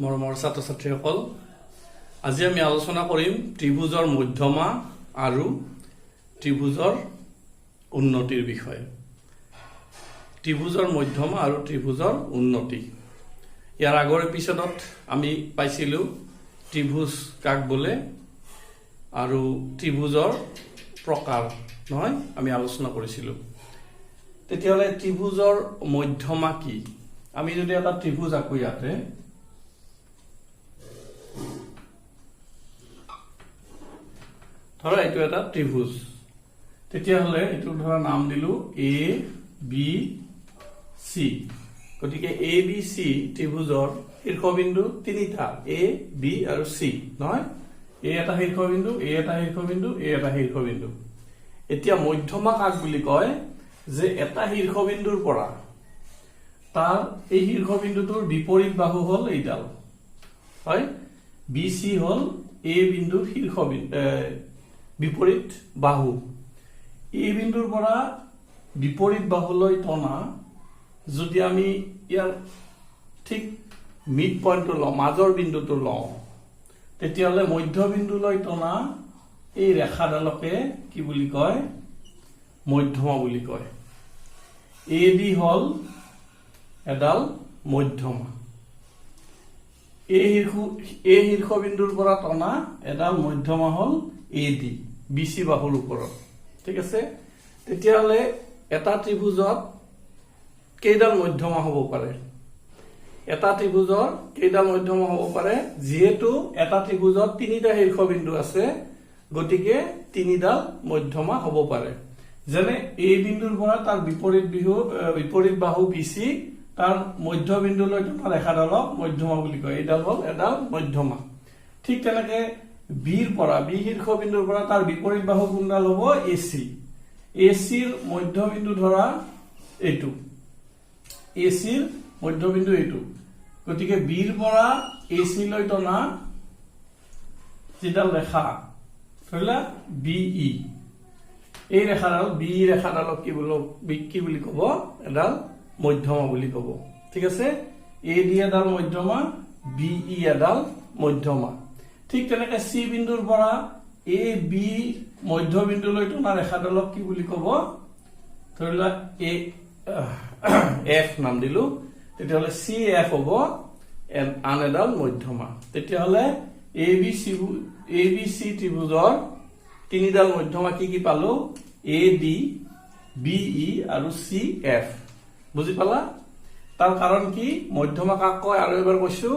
মৰমৰ ছাত্ৰ ছাত্ৰীসকল, আজি আমি আলোচনা কৰিম ত্ৰিভুজৰ মধ্যমা আৰু ত্ৰিভুজৰ উন্নতিৰ বিষয়ে। ত্ৰিভুজৰ মধ্যমা আৰু ত্ৰিভুজৰ উন্নতি। ইয়াৰ আগৰ এপিছডত আমি পাইছিলোঁ ত্ৰিভুজ কাক বোলে আৰু ত্ৰিভুজৰ প্ৰকাৰ নহয় আমি আলোচনা কৰিছিলোঁ। তেতিয়াহ'লে ত্ৰিভুজৰ মধ্যমা কি? আমি যদি এটা ত্ৰিভুজ আঁকো ইয়াতে, ধৰা এইটো এটা ত্ৰিভুজ, তেতিয়াহ'লে এইটো ধৰা নাম দিলো এ বি চি। গতিকে এ বি চি ত্ৰিভুজৰ শীৰ্ষবিন্দু তিনিটা, এ বি আৰু চি নহয়। এ এটা শীৰ্ষবিন্দু, এ এটা শীৰ্ষবিন্দু, এ এটা শীৰ্ষবিন্দু। এতিয়া মধ্যমা কাক বুলি কয়? যে এটা শীৰ্ষবিন্দুৰ পৰা তাৰ এই শীৰ্ষবিন্দুটোৰ বিপৰীত বাহু হল এইডাল, হয়। বি চি হল এ বিন্দুৰ শীৰ্ষবিন্দু বিপৰীত বাহু। এই বিন্দুৰ পৰা বিপৰীত বাহুলৈ টনা যদি আমি ইয়াৰ ঠিক মিড পইণ্টটো লওঁ, মাজৰ বিন্দুটো লওঁ, তেতিয়াহ'লে মধ্যবিন্দুলৈ টনা এই ৰেখাডালকে কি বুলি কয়? মধ্যমা বুলি কয়। এ ডি হল এডাল মধ্যমা। এই শীৰ্ষবিন্দুৰ পৰা টনা এডাল মধ্যমা হল এ ডি, বি চি বাহুৰ ওপৰত, ঠিক আছে। তেতিয়াহ'লে এটা ত্ৰিভুজত কেইডাল মধ্যমা হ'ব পাৰে? এটা ত্ৰিভুজৰ কেইডাল মধ্যমা হ'ব পাৰে? যিহেতু এটা ত্ৰিভুজত তিনিটা শীৰ্ষবিন্দু আছে, গতিকে তিনিডাল মধ্যমা হ'ব পাৰে। যেনে এই বিন্দুৰ পৰা তাৰ বিপৰীত বাহু বি চি, তাৰ মধ্যবিন্দুলৈ টনা ৰেখাডালক মধ্যমা বুলি কয়। এইডাল হল এডাল মধ্যমা। ঠিক তেনেকে বিৰ পৰা, বি শীৰ্ষবিন্দুৰ পৰা তাৰ বিপৰীত বাহু কোনডাল হব? এ চি। এ চিৰ মধ্যবিন্দু ধৰা এইটো, এ চিৰ মধ্যবিন্দু এইটো। গতিকে বিৰ পৰা এ চি লৈ টনা যিডাল ৰেখা ধৰিলা বি ই, এই ৰেখাডাল বি ৰেখাডালক কি বুলি কব? এডাল মধ্যমা বুলি কব, ঠিক আছে। এ ডি এডাল মধ্যমা, বি ই এডাল মধ্যমা। ঠিক তেনেকে চি বিন্দুৰ পৰা এ বি মধ্যবিন্দুলৈ টনা ৰেখাডালক কি বুলি কব? ধৰি লোৱা এফ নাম দিলো, তেতিয়াহ'লে চি এফ হব আন এডাল মধ্যমা। তেতিয়াহ'লে এ বি চি ত্ৰিভুজৰ তিনিডাল মধ্যমা কি কি পালো? এ ডি, বি ই আৰু চি এফ। বুজি পালা? তাৰ কাৰণ কি? মধ্যমা কাক কয়? আৰু এবাৰ কৈছো,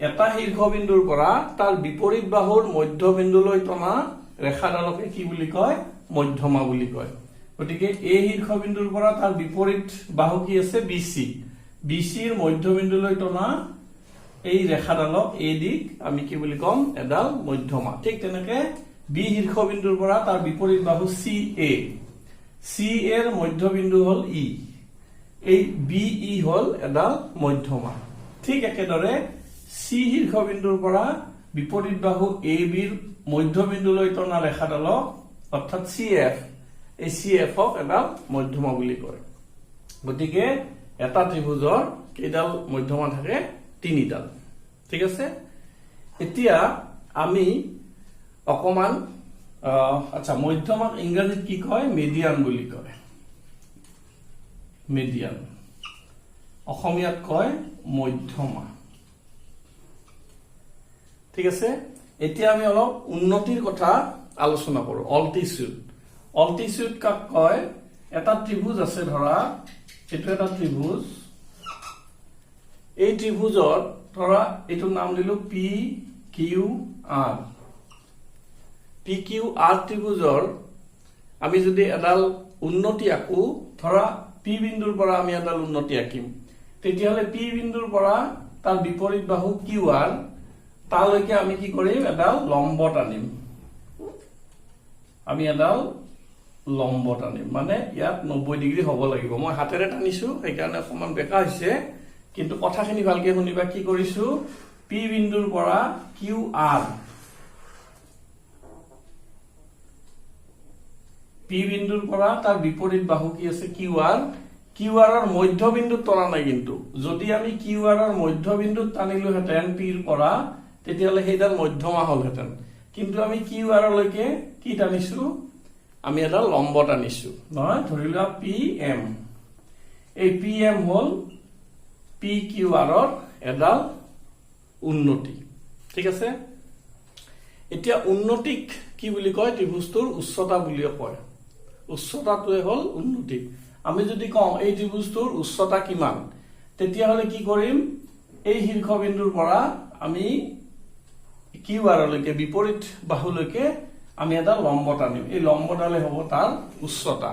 এটা শীৰ্ষবিন্দুৰ পৰা তাৰ বিপৰীত বাহুৰ মধ্যবিন্দুলৈ টনা ৰেখাডালকে কি বুলি কয়? মধ্যমা বুলি কয়। গতিকে এই শীৰ্ষবিন্দুৰ পৰা তাৰ বিপৰীত বাহু কি আছে? B C. বি চিৰ মধ্যবিন্দুলৈ টনা এই ৰেখাডালক এ ডিক আমি কি বুলি কম? এডাল মধ্যমা। ঠিক তেনেকে বি শীৰ্ষবিন্দুৰ পৰা তাৰ বিপৰীত বাহু চি এ, চি এৰ মধ্যবিন্দু হল ই, এই বি ই হল এডাল মধ্যমা। ঠিক একেদৰে চি শীৰ্ষবিন্দুৰ পৰা বিপৰীত বাহু এ বিৰ মধ্যবিন্দুলৈ টনা ৰেখাডালক অৰ্থাৎ চি এফ, এই চি এফক এডাল মধ্যমা বুলি কয়। গতিকে এটা ত্ৰিভুজৰ কেইডাল মধ্যমা থাকে? তিনিডাল, ঠিক আছে। এতিয়া আমি অকমান আচ্ছা, মধ্যমাক ইংৰাজীত কি কয়? মিডিয়ান বুলি কয়। মিডিয়ান অসমীয়াত কয় মধ্যমা, ঠিক আছে। এতিয়া আমি অলপ উন্নতিৰ কথা আলোচনা কৰো। অল্টিচিউড। অল্টিচিউড কাক কয়? এটা ত্ৰিভুজ আছে, ধৰা এইটো এটা ত্ৰিভুজ। এই ত্ৰিভুজত ধৰা এইটোৰ নাম দিলো P Q R. P Q R ত্ৰিভুজৰ আমি যদি এডাল উন্নতি আঁকো, ধৰা পি বিন্দুৰ পৰা আমি এডাল উন্নতি আঁকিম, তেতিয়াহ'লে পি বিন্দুৰ পৰা তাৰ বিপৰীত বাহু কিউ আৰ, তালৈকে আমি কি কৰিম? এডাল লম্ব টানিম। আমি এডাল লম্ব টানিম, মানে ইয়াত 90 ডিগ্ৰী হব লাগিব। মই হাতেৰে টানিছো, সেইকাৰণে অকমান বেকা হৈছে, কিন্তু কথাখিনি ভালকে শুনিবা। কি কৰিছো? পি বিন্দুৰ পৰা কিউ আৰ, পি বিন্দুৰ পৰা তাৰ বিপৰীত বাহু কি আছে? Q R. QR ৰ মধ্যবিন্দুত টনা নাই কিন্তু যদি আমি QR ৰ মধ্যবিন্দুত টানিলো হেতেন P ৰ পৰা তেতিয়ালে হেইডাল মধ্যমা হলহেতেন কিন্তু আমি QR লৈকে কি টানিছো আমি এডাল লম্ব টানিছো নহয় ধৰিলা PM এই PM হল PQR ৰ এডাল উন্নতি ঠিক আছে এতিয়া উন্নতিক কি বুলি কয় ত্ৰিভুজটোৰ উচ্চতা বুলিও কয় উচ্চতাটোৱে হল উন্নতি আমি যদি কওঁ এই ত্ৰিভুজটোৰ উচ্চতা কিমান তেতিয়া হলে কি কৰিম এই শীৰ্ষবিন্দুৰ পৰা আমি QR লৈকে বিপৰীত বাহুলৈকে আমি এটা লম্ব টানিম এই লম্বডালে হ'ব তাৰ উচ্চতা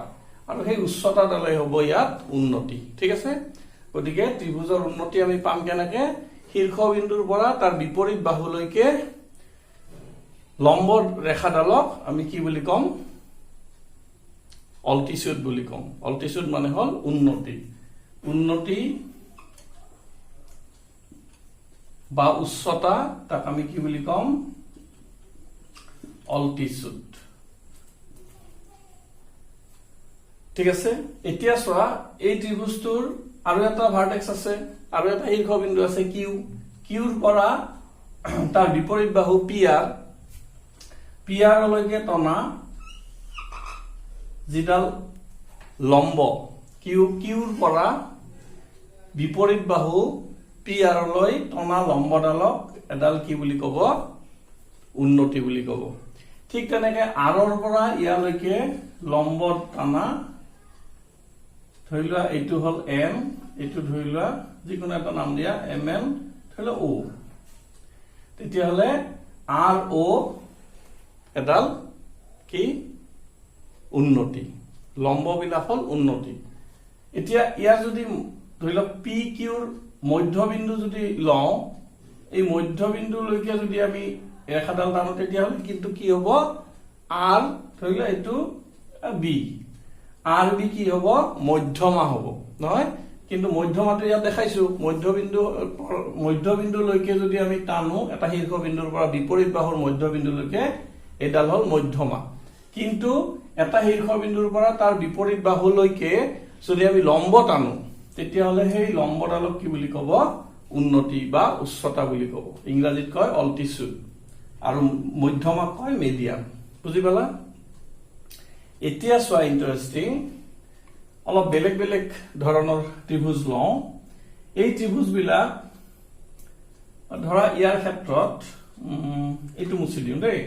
আৰু সেই উচ্চতাডালে হ'ব ইয়াত উন্নতি ঠিক আছে গতিকে ত্ৰিভুজৰ উন্নতি আমি পাম কেনেকে শীৰ্ষবিন্দুৰ পৰা তাৰ বিপৰীত বাহুলৈকে লম্ব ৰেখাডালক আমি কি বুলি কম অল্টিটিউড বুলি কম অল্টিটিউড মানে হল উন্নতি উন্নতি বা উচ্চতা তাক আমি কি বুলি কম অল্টিটিউড ঠিক আছে এতিয়া চোৱা এই ত্ৰিভুজটোৰ আৰু এটা ভাৰ্টেক্স আছে আৰু এটা শীৰ্ষবিন্দু আছে কিউ কিউৰ পৰা তাৰ বিপৰীত বাহু PR লৈকে টনা যিডাল লম্ব কিউৰ পৰা বিপৰীত বাহু PR লৈ টনা লম্বডালক এডাল কি বুলি কব উন্নতি বুলি কব ঠিক তেনেকে R ৰ পৰা ইয়ালৈকে লম্ব টানা ধৰিলোৱা এইটো হল M এইটো ধৰিলোৱা যিকোনো এটা নাম দিয়া MN ধৰিলোৱা O তেতিয়া হলে RO এডাল কি উন্নতি লম্ব বিলাক হল উন্নতি এতিয়া ইয়াৰ যদি ধৰিলোৱা PQ ৰ মধ্যবিন্দু যদি লওঁ এই মধ্যবিন্দুলৈকে যদি আমি ৰেখাডাল টানো তেতিয়া হলে কিন্তু কি হ'ব R ধৰিলোৱা এইটো B RB কি হ'ব মধ্যমা হ'ব নহয় কিন্তু মধ্যমাটো ইয়াত দেখাইছো মধ্যবিন্দুলৈকে যদি আমি টানো এটা শীৰ্ষবিন্দুৰ পৰা বিপৰীত বাহুৰ মধ্যবিন্দুলৈকে এডাল হল মধ্যমা কিন্তু এটা শীৰ্ষবিন্দুৰ পৰা তাৰ বিপৰীত বাহুলৈকে যদি আমি লম্ব টানো তেতিয়া হলে সেই লম্বডালক কি বুলি কব উন্নতি বা উচ্চতা বুলি কব ইংৰাজীত কয় অল্টিটিউড আৰু মধ্যমাক কয় মিডিয়ান বুজি পালা এতিয়া চোৱা ইন্টাৰেষ্টিং অলপ বেলেগ বেলেগ ধৰণৰ ত্ৰিভুজ লওঁ এই ত্ৰিভুজ বিলাক ধৰা ইয়াৰ ক্ষেত্ৰত এইটো মুছি দিওঁ দেই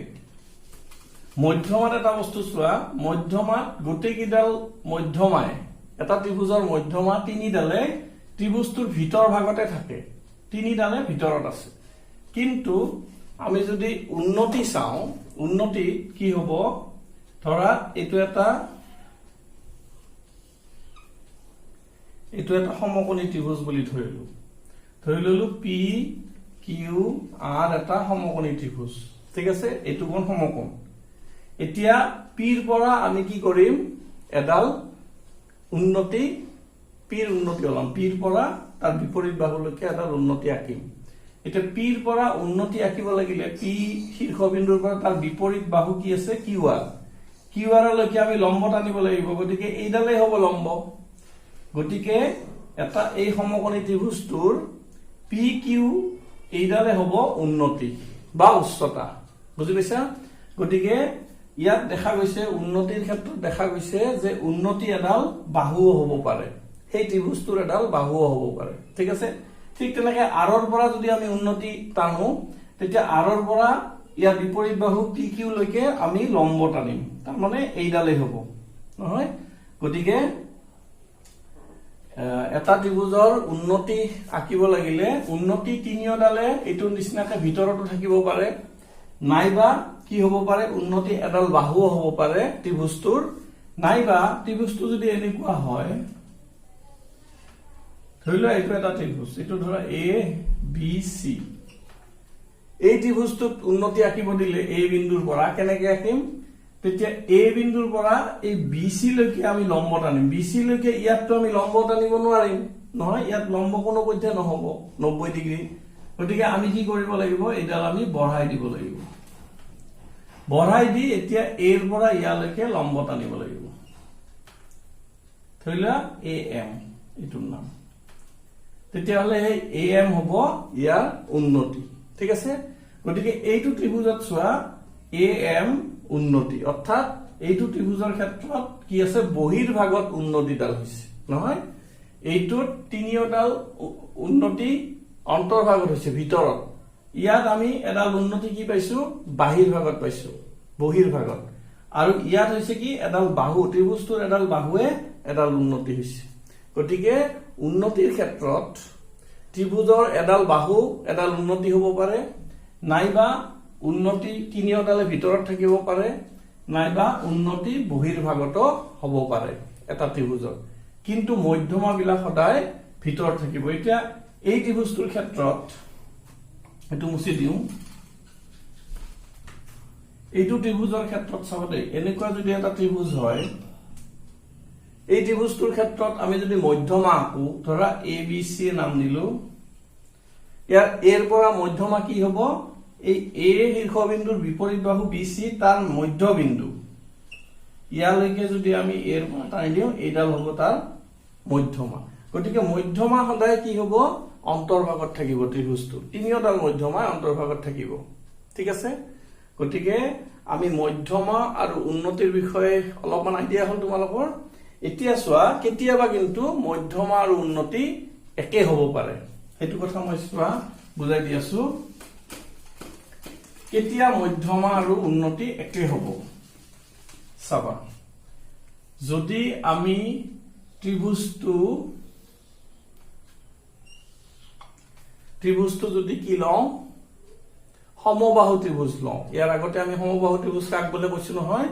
মধ্যমাত এটা বস্তু চোৱা মধ্যমাত গোটেইকেইডাল মধ্যমাই এটা ত্ৰিভুজৰ মধ্যমা তিনিডালে ত্ৰিভুজটোৰ ভিতৰ ভাগতে থাকে তিনিডালে ভিতৰত আছে কিন্তু আমি যদি উন্নতি চাওঁ উন্নতি কি হ'ব ধৰা এইটো এটা সমকোণী ত্ৰিভুজ বুলি ধৰি ললো PQR এটা সমকোণী ত্ৰিভুজ ঠিক আছে এইটো কোন সমকোণ এতিয়া Pৰ পৰা আমি কি কৰিম এডাল উন্নতি Pৰ উন্নতি হলাম Pৰ পৰা তাৰ বিপৰীত বাহুলৈকে এডাল উন্নতি আঁকিম এতিয়া Pৰ পৰা উন্নতি আঁকিব লাগিলে P শীৰ্ষবিন্দুৰ পৰা তাৰ বিপৰীত বাহু কি আছে QR লৈকে আমি লম্ব টানিব লাগিব গতিকে এইডালেই হ'ব লম্ব গতিকে এটা এই সমকোণী ত্ৰিভুজটোৰ PQ এইডালে হ'ব উন্নতি বা উচ্চতা বুজি পাইছা গতিকে ইয়াত দেখা গৈছে উন্নতিৰ ক্ষেত্ৰত দেখা গৈছে যে উন্নতি এডাল বাহুও হ'ব পাৰে সেই ত্ৰিভুজটোৰ এডাল বাহুও হ'ব পাৰে ঠিক আছে ঠিক তেনেকে R ৰ পৰা যদি আমি উন্নতি টানো তেতিয়া R ৰ পৰা ইয়াৰ বিপৰীত বাহু PQ লৈকে আমি লম্ব টানিম তাৰ মানে এইডালেই হ'ব নহয় গতিকে এটা ত্ৰিভুজৰ উন্নতি আঁকিব লাগিলে উন্নতি তিনিওডালে এইটোৰ নিচিনাকে ভিতৰতো থাকিব পাৰে নাইবা কি হ'ব পাৰে উন্নতি এডাল বাহুও হ'ব পাৰে ত্ৰিভুজটোৰ নাইবা ত্ৰিভুজটো যদি এনেকুৱা হয় ধৰি লোৱা এইটো এটা ত্ৰিভুজ এইটো ধৰা ABC এই ত্ৰিভুজটোত উন্নতি আঁকিব দিলে এই বিন্দুৰ পৰা কেনেকৈ আঁকিম তেতিয়া A বিন্দুৰ পৰা এই BC লৈকে আমি লম্ব টানিম BC লৈকে ইয়াতটো আমি লম্ব টানিব নোৱাৰিম নহয় ইয়াত লম্ব কোনো পধ্যে নহব 90 ডিগ্ৰী গতিকে আমি কি কৰিব লাগিব এইডাল আমি বঢ়াই দিব লাগিব বঢ়াই দি এতিয়া A ৰ পৰা ইয়ালৈকে লম্ব টানিব লাগিব ধৰি লোৱা AM এইটোৰ নাম তেতিয়াহলে এই AM হ'ব ইয়াৰ উন্নতি ঠিক আছে গতিকে এইটো ত্ৰিভুজত চোৱা AM উন্নতি অৰ্থাৎ এইটো ত্ৰিভুজৰ ক্ষেত্ৰত কি আছে বহিৰ্ভাগত উন্নতিডাল হৈছে নহয় এইটোত তিনিওডাল উন্নতি অন্তৰ্ভাগত হৈছে ভিতৰত ইয়াত আমি এডাল উন্নতি কি পাইছো বাহিৰভাগত পাইছো বহিৰ্ভাগত আৰু ইয়াত হৈছে কি এডাল বাহু ত্ৰিভুজটোৰ এডাল বাহুৱে এডাল উন্নতি হৈছে গতিকে উন্নতিৰ ক্ষেত্ৰত ত্ৰিভুজৰ এডাল বাহু এডাল উন্নতি হ'ব পাৰে নাইবা উন্নতি তিনিওডালে ভিতৰত থাকিব পাৰে নাইবা উন্নতি বহিৰ্ভাগত হ'ব পাৰে এটা ত্ৰিভুজৰ কিন্তু মধ্যমা বিলাক সদায় ভিতৰত থাকিব এতিয়া এই ত্ৰিভুজটোৰ ক্ষেত্ৰত এটো মুছি দিও এইটো ত্ৰিভুজৰ ক্ষেত্ৰত চাবতে এনেকুৱা যদি এটা ত্ৰিভুজ হয় এই ত্ৰিভুজটোৰ ক্ষেত্ৰত আমি যদি মধ্যমা আকো ধৰা ABC নাম দিলো ইয়াৰ এৰ পৰা মধ্যমা কি হ'ব এই A শীৰ্ষবিন্দুৰ বিপৰীত বাহু BC তাৰ মধ্যবিন্দু ইয়ালৈকে যদি আমি এৰ পৰা টানি দিও এইডাল হ'ব তাৰ মধ্যমা গতিকে মধ্যমা সদায় কি হ'ব অন্তৰ্ভাগত থাকিব ত্ৰিভুজটো তিনিওডাল মধ্যমা অন্তৰ্ভাগত থাকিব ঠিক আছে গতিকে আমি মধ্যমা আৰু উন্নতিৰ বিষয়ে অলপমান আইডিয়া হল তোমালোকৰ এতিয়া চোৱা কেতিয়াবা কিন্তু মধ্যমা আৰু উন্নতি একে হ'ব পাৰে হেতু কথা মই চোৱা বুজাই দি আছো কেতিয়া মধ্যমা আৰু উন্নতি একে হ'ব চাবা যদি আমি ত্ৰিভুজটো যদি কি লওঁ সমবাহু ত্ৰিভুজ লওঁ ইয়াৰ আগতে আমি সমবাহু ত্ৰিভুজ কাক বলে কৈছো নহয়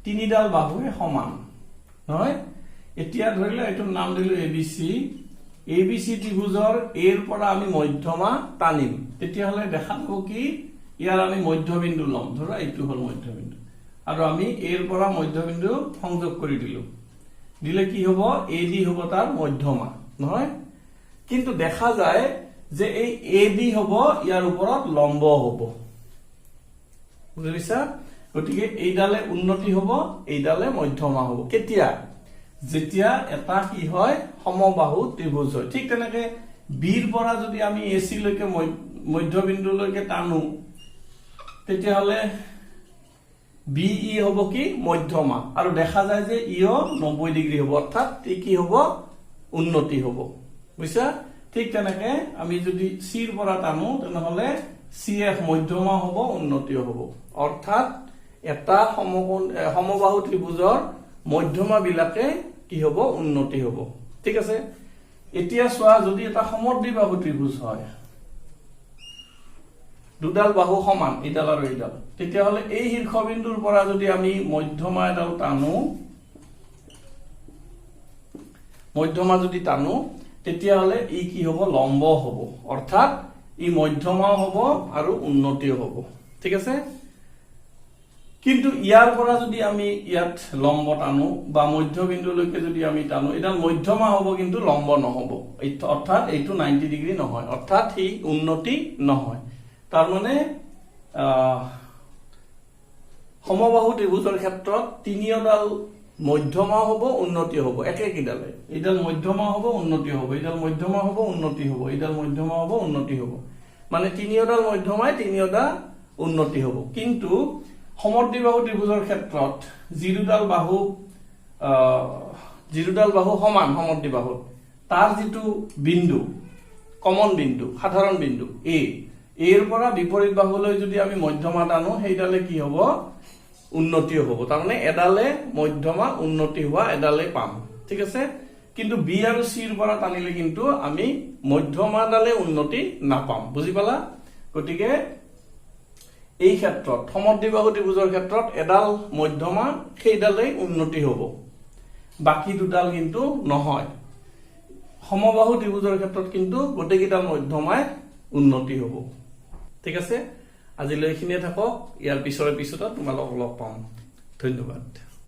তিনিডাল বাহুৱে সমান নহয় এতিয়া ধৰিলে এটোৰ নাম দিলো ABC ত্ৰিভুজৰ এৰ পৰা আমি মধ্যমা টানিম তেতিয়াহলে দেখা যাব কি ইয়াৰ আমি মধ্যবিন্দু লম ধৰা এইটো হল মধ্যবিন্দু আৰু আমি এৰ পৰা মধ্যবিন্দু সংযোগ কৰি দিলে কি হ'ব AD হ'ব তাৰ মধ্যমা নহয় কিন্তু দেখা যায় যে এই AD হ'ব ইয়াৰ ওপৰত লম্ব হ'ব বুজিছা গতিকে এইডালে উন্নতি হ'ব এইডালে মধ্যমা হ'ব কেতিয়া যেতিয়া এটা কি হয় সমবাহু ত্ৰিভুজ হয় ঠিক তেনেকে বিৰ পৰা যদি আমি AC লৈকে মধ্যবিন্দুলৈকে টানো তেতিয়াহলে BE হ'ব কি মধ্যমা আৰু দেখা যায় যে ইও 90 ডিগ্ৰী হ'ব অৰ্থাৎ কি হ'ব উন্নতি হ'ব বুজিছা ঠিক তেনেকে আমি যদি সিৰ পৰা টানো তেনেহলে CF মধ্যমা হ'ব উন্নতিও হ'ব অৰ্থাৎ এটা সমবাহু ত্ৰিভুজৰ মধ্যমা বিলাকে কি হ'ব উন্নতি হ'ব ঠিক আছে এতিয়া চোৱা যদি এটা সমদ্বিবাহু ত্ৰিভুজ হয় দুডাল বাহু সমান ইডাল আৰু ইডাল তেতিয়াহলে এই শীৰ্ষবিন্দুৰ পৰা যদি আমি মধ্যমা এডাল টানো মধ্যমা যদি টানো তেতিয়াহলে ই কি হ'ব লম্ব হ'ব অৰ্থাৎ ই মধ্যমা হ'ব আৰু উন্নতিও হ'ব ঠিক আছে কিন্তু ইয়াৰ পৰা যদি আমি ইয়াত লম্ব টানো বা মধ্যবিন্দুলৈকে যদি আমি টানো এডাল মধ্যমা হ'ব কিন্তু লম্ব নহব অৰ্থাৎ এইটো 90 ডিগ্ৰী নহয় অৰ্থাৎ ই উন্নতি নহয় তাৰ মানে সমবাহু ত্ৰিভুজৰ ক্ষেত্ৰত তিনিওডাল মধ্যমা হ'ব উন্নতি হ'ব একেকিডালে এইডাল মধ্যমা হ'ব উন্নতি হ'ব এইডাল মধ্যমা হ'ব উন্নতি হ'ব এইডাল মধ্যমা হ'ব উন্নতি হ'ব মানে তিনিওডাল মধ্যমাই তিনিওডা উন্নতি হ'ব কিন্তু সমদ্বিবাহু ত্ৰিভুজৰ ক্ষেত্ৰত যিডাল বাহু সমান সমদ্বিবাহু তাৰ যিটো বিন্দু কমন বিন্দু সাধাৰণ বিন্দু এৰ পৰা বিপৰীত বাহুলৈ যদি আমি মধ্যমা টানো সেইডালে কি হ'ব উন্নতি হ'ব তাৰ মানে এডালে মধ্যমা উন্নতি হোৱা এডালে পাম ঠিক আছে কিন্তু বি আৰু সি ৰ পৰা টানিলে কিন্তু আমি মধ্যমাডালে উন্নতি নাপাম বুজি পালা গতিকে এই ক্ষেত্ৰত সমদ্বিবাহু ত্ৰিভুজৰ ক্ষেত্ৰত এডাল মধ্যমা সেইডালে উন্নতি হ'ব বাকি দুডাল কিন্তু নহয় সমবাহু ত্ৰিভুজৰ ক্ষেত্ৰত কিন্তু গোটেইকেইডাল মধ্যমাই উন্নতি হ'ব ঠিক আছে আজিলৈ এইখিনিয়ে থাকক ইয়াৰ পিছৰ এপিসোডত তোমালোকক লগ পাম ধন্যবাদ